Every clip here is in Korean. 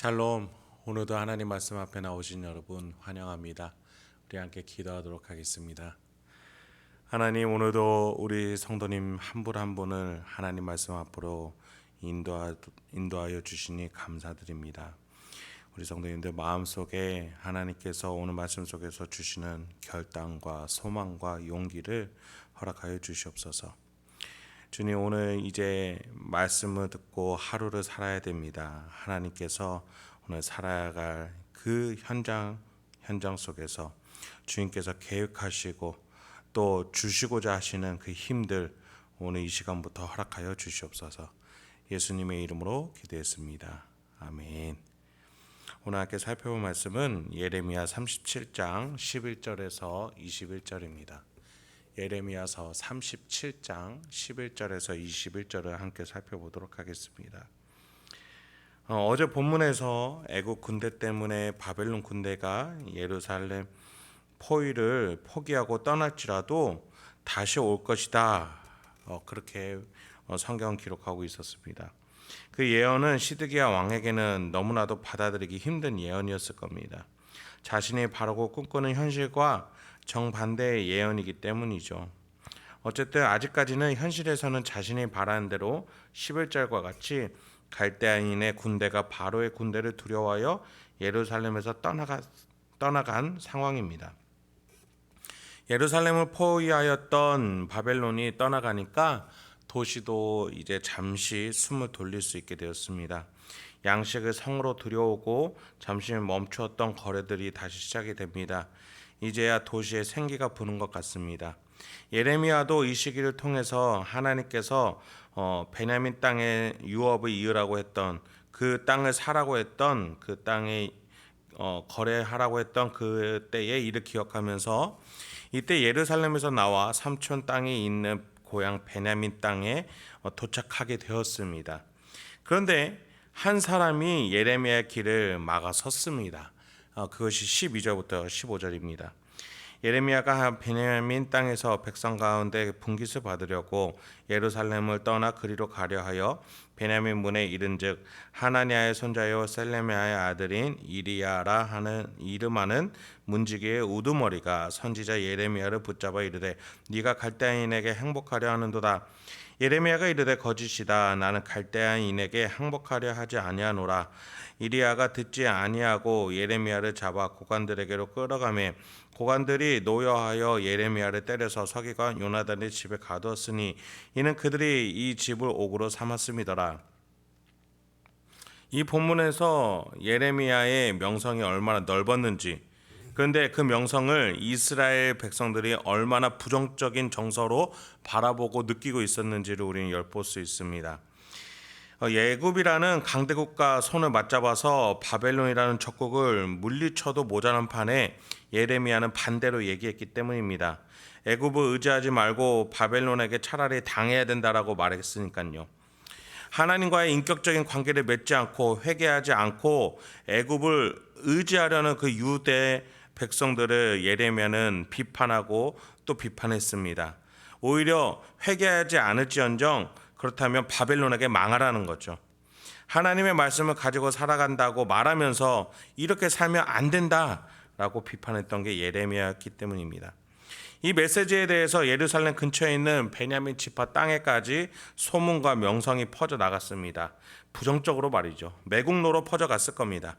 샬롬. 오늘도 하나님 말씀 앞에 나오신 여러분 환영합니다. 우리 함께 기도하도록 하겠습니다. 하나님, 오늘도 우리 성도님 한 분 한 분을 하나님 말씀 앞으로 인도하여 주시니 감사드립니다. 우리 성도님들 마음속에 하나님께서 오늘 말씀 속에서 주시는 결단과 소망과 용기를 허락하여 주시옵소서. 주님, 오늘 이제 말씀을 듣고 하루를 살아야 됩니다. 하나님께서 오늘 살아갈 그 현장 속에서 주님께서 계획하시고 또 주시고자 하시는 그 힘들 오늘 이 시간부터 허락하여 주시옵소서. 예수님의 이름으로 기도했습니다. 아멘. 오늘 함께 살펴볼 말씀은 예레미야 37장 11절에서 21절입니다. 예레미야서 37장 11절에서 21절을 함께 살펴보도록 하겠습니다. 어제 본문에서 애국 군대 때문에 바벨론 군대가 예루살렘 포위를 포기하고 떠날지라도 다시 올 것이다. 그렇게 성경은 기록하고 있었습니다. 그 예언은 시드기야 왕에게는 너무나도 받아들이기 힘든 예언이었을 겁니다. 자신이 바라고 꿈꾸는 현실과 정반대의 예언이기 때문이죠. 어쨌든 아직까지는 현실에서는 자신이 바라는 대로 11절과 같이 갈대아인의 군대가 바로의 군대를 두려워하여 예루살렘에서 떠나간 상황입니다. 예루살렘을 포위하였던 바벨론이 떠나가니까 도시도 이제 잠시 숨을 돌릴 수 있게 되었습니다. 양식을 성으로 들여오고 잠시 멈추었던 거래들이 다시 시작이 됩니다. 이제야 도시에 생기가 부는 것 같습니다. 예레미야도 이 시기를 통해서 하나님께서 베냐민 땅의 유업을 이으라고 했던 그 땅을 사라고 했던 그 땅에 거래하라고 했던 그때의 일을 기억하면서 이때 예루살렘에서 나와 삼촌 땅이 있는 고향 베냐민 땅에 도착하게 되었습니다. 그런데 한 사람이 예레미야의 길을 막아섰습니다. 그것이 12절부터 15절입니다. 예레미야가 베냐민 땅에서 백성 가운데 분깃을 받으려고 예루살렘을 떠나 그리로 가려 하여 베냐민 문에 이른즉 하나니아의 손자요 셀레미야의 아들인 이리야라 하는 이름하는 문지기의 우두머리가 선지자 예레미야를 붙잡아 이르되 네가 갈대아인에게 행복하려 하는도다. 예레미야가 이르되 거짓이다. 나는 갈대아인에게 항복하려 하지 아니하노라. 이리야가 듣지 아니하고 예레미야를 잡아 고관들에게로 끌어가매 고관들이 노여하여 예레미야를 때려서 서기관 요나단의 집에 가두었으니 이는 그들이 이 집을 옥으로 삼았음이더라. 이 본문에서 예레미야의 명성이 얼마나 넓었는지, 그런데 그 명성을 이스라엘 백성들이 얼마나 부정적인 정서로 바라보고 느끼고 있었는지를 우리는 엿볼 수 있습니다. 예굽이라는 강대국과 손을 맞잡아서 바벨론이라는 적국을 물리쳐도 모자란 판에 예레미야는 반대로 얘기했기 때문입니다. 애굽을 의지하지 말고 바벨론에게 차라리 당해야 된다라고 말했으니까요. 하나님과의 인격적인 관계를 맺지 않고 회개하지 않고 애굽을 의지하려는 그 유대 백성들을 예레미야는 비판하고 또 비판했습니다. 오히려 회개하지 않을지언정 그렇다면 바벨론에게 망하라는 거죠. 하나님의 말씀을 가지고 살아간다고 말하면서 이렇게 살면 안 된다라고 비판했던 게 예레미야였기 때문입니다. 이 메시지에 대해서 예루살렘 근처에 있는 베냐민 지파 땅에까지 소문과 명성이 퍼져 나갔습니다. 부정적으로 말이죠. 매국노로 퍼져갔을 겁니다.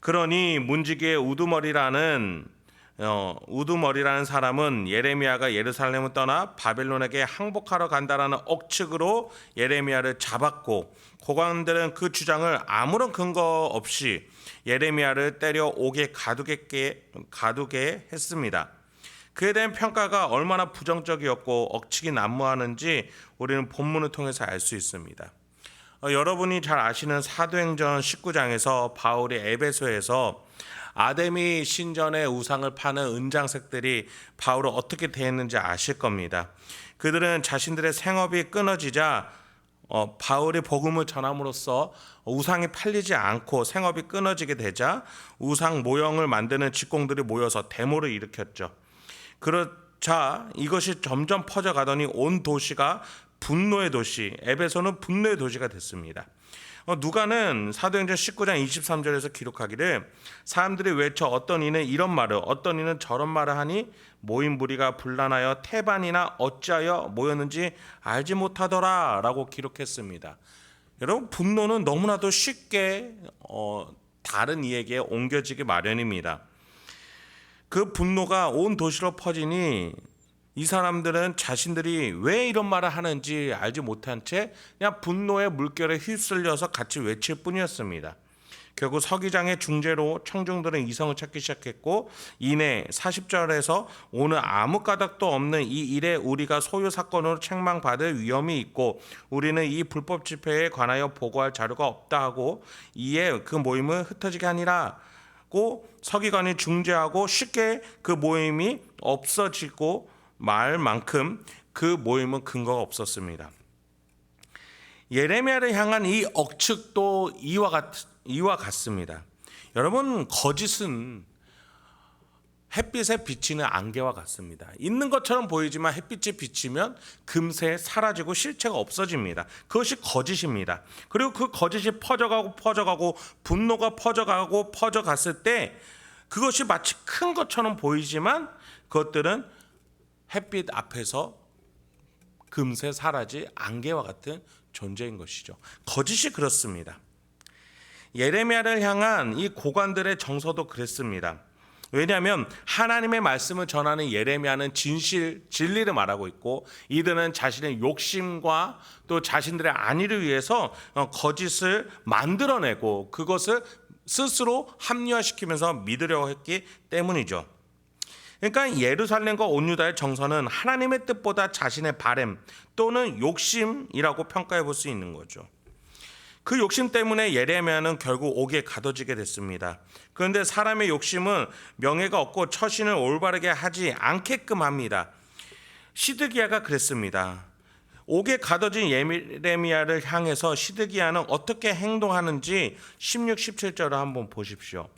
그러니 문지기의 우두머리라는 사람은 예레미야가 예루살렘을 떠나 바벨론에게 항복하러 간다라는 억측으로 예레미야를 잡았고 고관들은 그 주장을 아무런 근거 없이 예레미야를 때려 옥에 가두게 했습니다. 그에 대한 평가가 얼마나 부정적이었고 억측이 난무하는지 우리는 본문을 통해서 알 수 있습니다. 여러분이 잘 아시는 사도행전 19장에서 바울이 에베소에서 아데미 신전의 우상을 파는 은장색들이 바울을 어떻게 대했는지 아실 겁니다. 그들은 자신들의 생업이 끊어지자 바울이 복음을 전함으로써 우상이 팔리지 않고 생업이 끊어지게 되자 우상 모형을 만드는 직공들이 모여서 데모를 일으켰죠. 그러자 이것이 점점 퍼져가더니 온 도시가 분노의 도시, 에베소는 분노의 도시가 됐습니다. 누가는 사도행전 19장 23절에서 기록하기를 사람들이 외쳐 어떤 이는 이런 말을 어떤 이는 저런 말을 하니 모인 무리가 분란하여 태반이나 어찌하여 모였는지 알지 못하더라 라고 기록했습니다. 여러분, 분노는 너무나도 쉽게 다른 이에게 옮겨지기 마련입니다. 그 분노가 온 도시로 퍼지니 이 사람들은 자신들이 왜 이런 말을 하는지 알지 못한 채 그냥 분노의 물결에 휩쓸려서 같이 외칠 뿐이었습니다. 결국 서기장의 중재로 청중들은 이성을 찾기 시작했고 이내 40절에서 오늘 아무 까닭도 없는 이 일에 우리가 소유 사건으로 책망받을 위험이 있고 우리는 이 불법 집회에 관하여 보고할 자료가 없다 하고 이에 그 모임을 흩어지게 하니라고 서기관이 중재하고 쉽게 그 모임이 없어지고 말 만큼 그 모임은 근거가 없었습니다. 예레미야를 향한 이 억측도 이와 같습니다. 여러분, 거짓은 햇빛에 비치는 안개와 같습니다. 있는 것처럼 보이지만 햇빛이 비치면 금세 사라지고 실체가 없어집니다. 그것이 거짓입니다. 그리고 그 거짓이 퍼져가고 분노가 퍼져갔을 때 그것이 마치 큰 것처럼 보이지만 그것들은 햇빛 앞에서 금세 사라질 안개와 같은 존재인 것이죠. 거짓이 그렇습니다. 예레미야를 향한 이 고관들의 정서도 그랬습니다. 왜냐하면 하나님의 말씀을 전하는 예레미야는 진리를 말하고 있고 이들은 자신의 욕심과 또 자신들의 안위를 위해서 거짓을 만들어내고 그것을 스스로 합리화시키면서 믿으려고 했기 때문이죠. 그러니까 예루살렘과 온 유다의 정서는 하나님의 뜻보다 자신의 바램 또는 욕심이라고 평가해 볼 수 있는 거죠. 그 욕심 때문에 예레미야는 결국 옥에 가둬지게 됐습니다. 그런데 사람의 욕심은 명예가 없고 처신을 올바르게 하지 않게끔 합니다. 시드기야가 그랬습니다. 옥에 가둬진 예레미야를 향해서 시드기야는 어떻게 행동하는지 16, 17절을 한번 보십시오.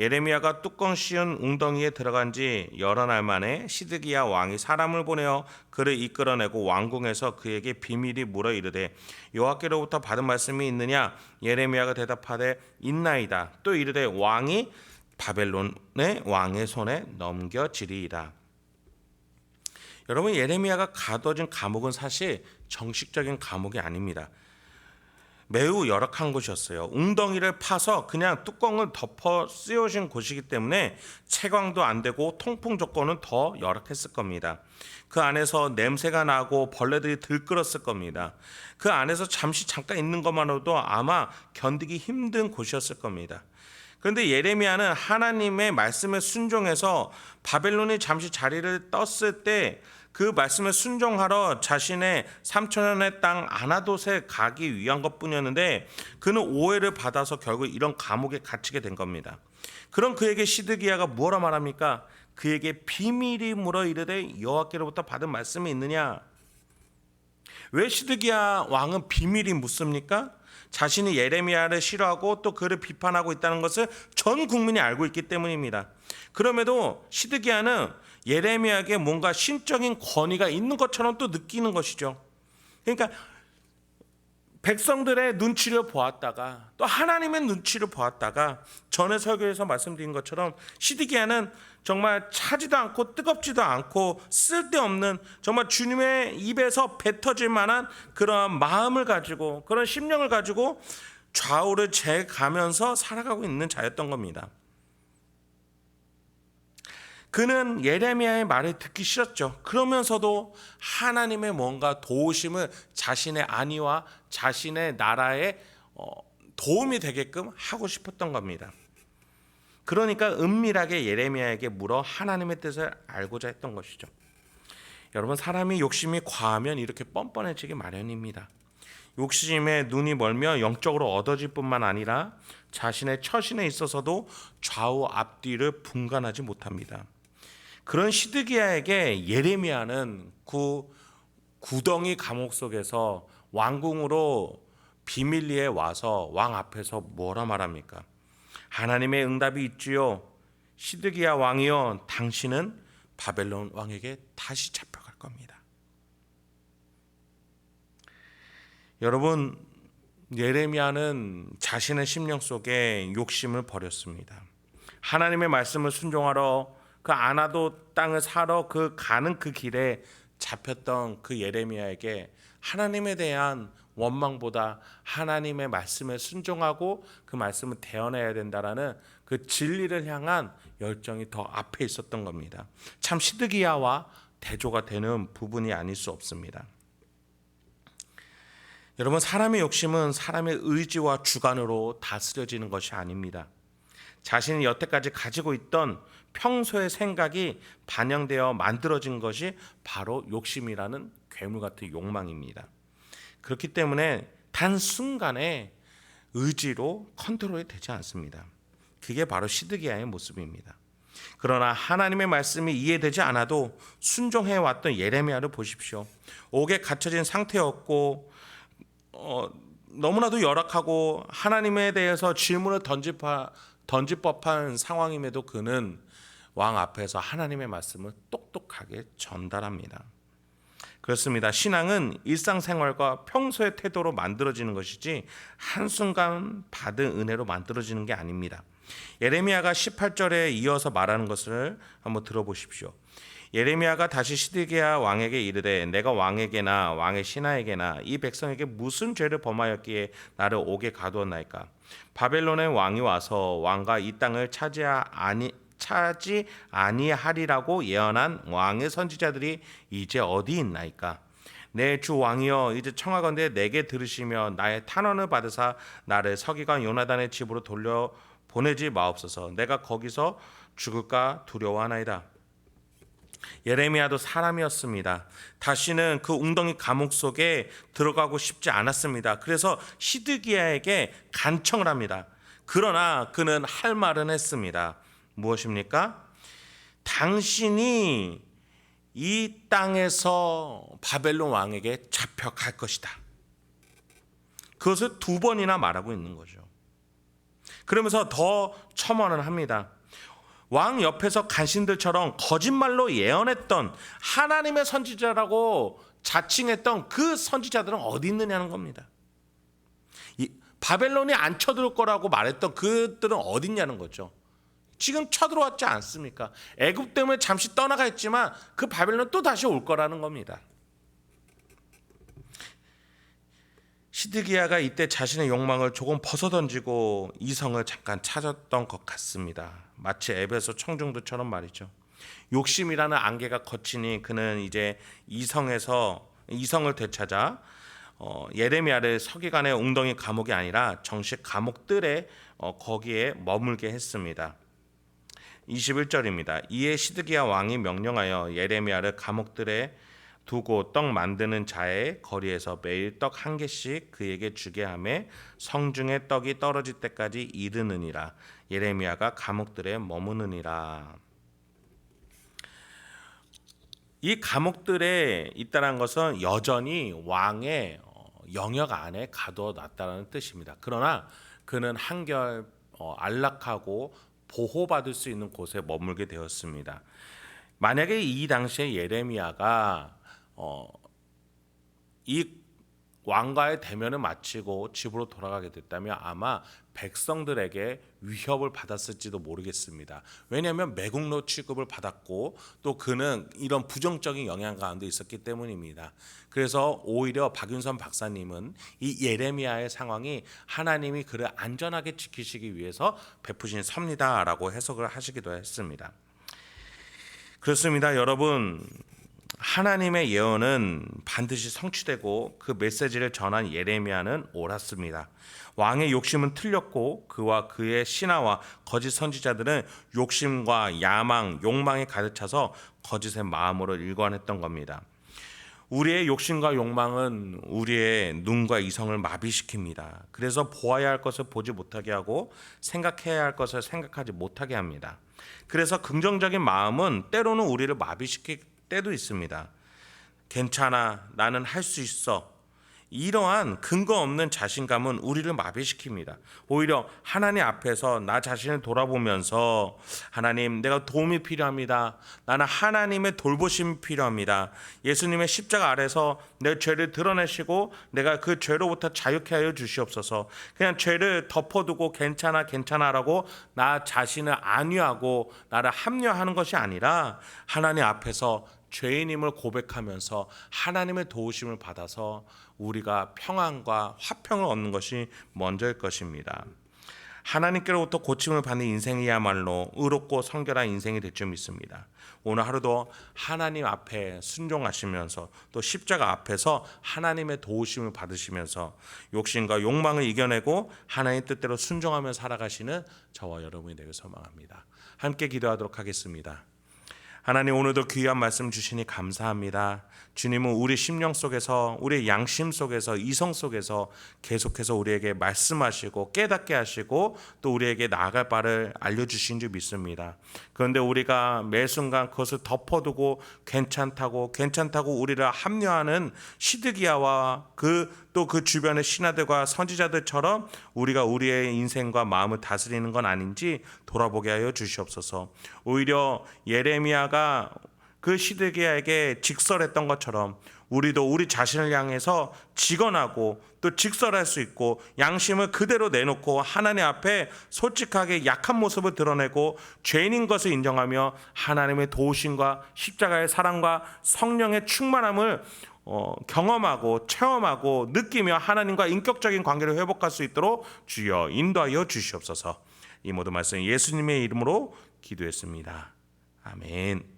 예레미야가 뚜껑 씌운 웅덩이에 들어간 지 여러 날 만에 시드기야 왕이 사람을 보내어 그를 이끌어내고 왕궁에서 그에게 비밀이 물어 이르되 여호와께로부터 받은 말씀이 있느냐? 예레미야가 대답하되 있나이다. 또 이르되 왕이 바벨론의 왕의 손에 넘겨지리이다. 여러분, 예레미야가 가둬진 감옥은 사실 정식적인 감옥이 아닙니다. 매우 열악한 곳이었어요. 웅덩이를 파서 그냥 뚜껑을 덮어 씌우신 곳이기 때문에 채광도 안 되고 통풍 조건은 더 열악했을 겁니다. 그 안에서 냄새가 나고 벌레들이 들끓었을 겁니다. 그 안에서 잠깐 있는 것만으로도 아마 견디기 힘든 곳이었을 겁니다. 그런데 예레미야는 하나님의 말씀에 순종해서 바벨론이 잠시 자리를 떴을 때 그 말씀에 순종하러 자신의 3,000년의 땅 아나돗에 가기 위한 것뿐이었는데 그는 오해를 받아서 결국 이런 감옥에 갇히게 된 겁니다. 그럼 그에게 시드기야가 뭐라 말합니까? 그에게 비밀이 물어 이르되 여호와께로부터 받은 말씀이 있느냐? 왜 시드기야 왕은 비밀이 묻습니까? 자신이 예레미야를 싫어하고 또 그를 비판하고 있다는 것을 전 국민이 알고 있기 때문입니다. 그럼에도 시드기야는 예레미야에게 뭔가 신적인 권위가 있는 것처럼 또 느끼는 것이죠. 그러니까 백성들의 눈치를 보았다가 또 하나님의 눈치를 보았다가 전에 설교에서 말씀드린 것처럼 시드기야는 정말 차지도 않고 뜨겁지도 않고 쓸데없는 정말 주님의 입에서 뱉어질 만한 그런 마음을 가지고 그런 심령을 가지고 좌우를 재가면서 살아가고 있는 자였던 겁니다. 그는 예레미야의 말을 듣기 싫었죠. 그러면서도 하나님의 뭔가 도우심을 자신의 안위와 자신의 나라에 도움이 되게끔 하고 싶었던 겁니다. 그러니까 은밀하게 예레미야에게 물어 하나님의 뜻을 알고자 했던 것이죠. 여러분, 사람이 욕심이 과하면 이렇게 뻔뻔해지기 마련입니다. 욕심에 눈이 멀며 영적으로 얻어질 뿐만 아니라 자신의 처신에 있어서도 좌우 앞뒤를 분간하지 못합니다. 그런 시드기야에게 예레미야는 그 구덩이 감옥 속에서 왕궁으로 비밀리에 와서 왕 앞에서 뭐라 말합니까? 하나님의 응답이 있지요. 시드기야 왕이여, 당신은 바벨론 왕에게 다시 잡혀갈 겁니다. 여러분, 예레미야는 자신의 심령 속에 욕심을 버렸습니다. 하나님의 말씀을 순종하러 그 아나도 땅을 사러 그 가는 그 길에 잡혔던 그 예레미야에게 하나님에 대한 원망보다 하나님의 말씀에 순종하고 그 말씀을 대언해야 된다라는 그 진리를 향한 열정이 더 앞에 있었던 겁니다. 참 시드기야와 대조가 되는 부분이 아닐 수 없습니다. 여러분, 사람의 욕심은 사람의 의지와 주관으로 다스려지는 것이 아닙니다. 자신이 여태까지 가지고 있던 평소의 생각이 반영되어 만들어진 것이 바로 욕심이라는 괴물 같은 욕망입니다. 그렇기 때문에 단순간에 의지로 컨트롤이 되지 않습니다. 그게 바로 시드기야의 모습입니다. 그러나 하나님의 말씀이 이해되지 않아도 순종해왔던 예레미야를 보십시오. 옥에 갇혀진 상태였고 너무나도 열악하고 하나님에 대해서 질문을 던질 법한 상황임에도 그는 왕 앞에서 하나님의 말씀을 똑똑하게 전달합니다. 그렇습니다. 신앙은 일상생활과 평소의 태도로 만들어지는 것이지 한순간 받은 은혜로 만들어지는 게 아닙니다. 예레미야가 18절에 이어서 말하는 것을 한번 들어보십시오. 예레미야가 다시 시드기야 왕에게 이르되 내가 왕에게나 왕의 신하에게나 이 백성에게 무슨 죄를 범하였기에 나를 옥에 가두었나이까. 바벨론의 왕이 와서 왕과 이 땅을 차지 아니하리라고 예언한 왕의 선지자들이 이제 어디 있나이까. 내 주 왕이여, 이제 청하건대 내게 들으시며 나의 탄원을 받으사 나를 서기관 요나단의 집으로 돌려 보내지 마옵소서. 내가 거기서 죽을까 두려워하나이다. 예레미야도 사람이었습니다. 다시는 그 웅덩이 감옥 속에 들어가고 싶지 않았습니다. 그래서 시드기야에게 간청을 합니다. 그러나 그는 할 말은 했습니다. 무엇입니까? 당신이 이 땅에서 바벨론 왕에게 잡혀갈 것이다. 그것을 2번이나 말하고 있는 거죠. 그러면서 더 첨언을 합니다. 왕 옆에서 간신들처럼 거짓말로 예언했던 하나님의 선지자라고 자칭했던 그 선지자들은 어디 있느냐는 겁니다. 바벨론이 안 쳐들어올 거라고 말했던 그들은 어디 있냐는 거죠. 지금 쳐들어왔지 않습니까? 애굽 때문에 잠시 떠나가 있지만 그 바벨론 또 다시 올 거라는 겁니다. 시드기야가 이때 자신의 욕망을 조금 벗어던지고 이성을 잠깐 찾았던 것 같습니다. 마치 에베소 청중들처럼 말이죠. 욕심이라는 안개가 거치니 그는 이제 이성을 되찾아 예레미야를 서기관의 웅덩이 감옥이 아니라 정식 감옥들에 거기에 머물게 했습니다. 21절입니다. 이에 시드기야 왕이 명령하여 예레미야를 감옥들에 두고 떡 만드는 자의 거리에서 매일 떡 1개씩 그에게 주게 하며 성중에 떡이 떨어질 때까지 이르느니라. 예레미야가 감옥들에 머무느니라. 이 감옥들에 있다는 것은 여전히 왕의 영역 안에 가둬놨다는 뜻입니다. 그러나 그는 한결 안락하고 보호받을 수 있는 곳에 머물게 되었습니다. 만약에 이 당시에 예레미야가 이 왕과의 대면을 마치고 집으로 돌아가게 됐다면 아마 백성들에게 위협을 받았을지도 모르겠습니다. 왜냐하면 매국노 취급을 받았고 또 그는 이런 부정적인 영향 가운데 있었기 때문입니다. 그래서 오히려 박윤선 박사님은 이 예레미야의 상황이 하나님이 그를 안전하게 지키시기 위해서 베푸신 섭니다라고 해석을 하시기도 했습니다. 그렇습니다. 여러분, 하나님의 예언은 반드시 성취되고 그 메시지를 전한 예레미야는 옳았습니다. 왕의 욕심은 틀렸고 그와 그의 신하와 거짓 선지자들은 욕심과 야망, 욕망에 가득 차서 거짓의 마음으로 일관했던 겁니다. 우리의 욕심과 욕망은 우리의 눈과 이성을 마비시킵니다. 그래서 보아야 할 것을 보지 못하게 하고 생각해야 할 것을 생각하지 못하게 합니다. 그래서 긍정적인 마음은 때로는 우리를 마비시킬 때도 있습니다. 괜찮아, 나는 할 수 있어. 이러한 근거 없는 자신감은 우리를 마비시킵니다. 오히려 하나님 앞에서 나 자신을 돌아보면서 하나님, 내가 도움이 필요합니다. 나는 하나님의 돌보심이 필요합니다. 예수님의 십자가 아래서 내 죄를 드러내시고 내가 그 죄로부터 자유케 하여 주시옵소서. 그냥 죄를 덮어두고 괜찮아라고 나 자신을 안위하고 나를 합리화하는 것이 아니라 하나님 앞에서 죄인임을 고백하면서 하나님의 도우심을 받아서 우리가 평안과 화평을 얻는 것이 먼저일 것입니다. 하나님께로부터 고침을 받는 인생이야말로 의롭고 성결한 인생이 될 줄 믿습니다. 오늘 하루도 하나님 앞에 순종하시면서 또 십자가 앞에서 하나님의 도우심을 받으시면서 욕심과 욕망을 이겨내고 하나님 뜻대로 순종하며 살아가시는 저와 여러분이 되길 소망합니다. 함께 기도하도록 하겠습니다. 하나님, 오늘도 귀한 말씀 주시니 감사합니다. 주님은 우리 심령 속에서, 우리 양심 속에서, 이성 속에서 계속해서 우리에게 말씀하시고 깨닫게 하시고 또 우리에게 나아갈 바를 알려주신 줄 믿습니다. 그런데 우리가 매 순간 그것을 덮어두고 괜찮다고 우리를 합리화하는 시드기야와 또 그 주변의 신하들과 선지자들처럼 우리가 우리의 인생과 마음을 다스리는 건 아닌지 돌아보게 하여 주시옵소서. 오히려 예레미야가 그 시드기야에게 직설했던 것처럼 우리도 우리 자신을 향해서 직언하고 또 직설할 수 있고 양심을 그대로 내놓고 하나님 앞에 솔직하게 약한 모습을 드러내고 죄인인 것을 인정하며 하나님의 도우심과 십자가의 사랑과 성령의 충만함을 경험하고 체험하고 느끼며 하나님과 인격적인 관계를 회복할 수 있도록 주여 인도하여 주시옵소서. 이 모든 말씀 예수님의 이름으로 기도했습니다. 아멘.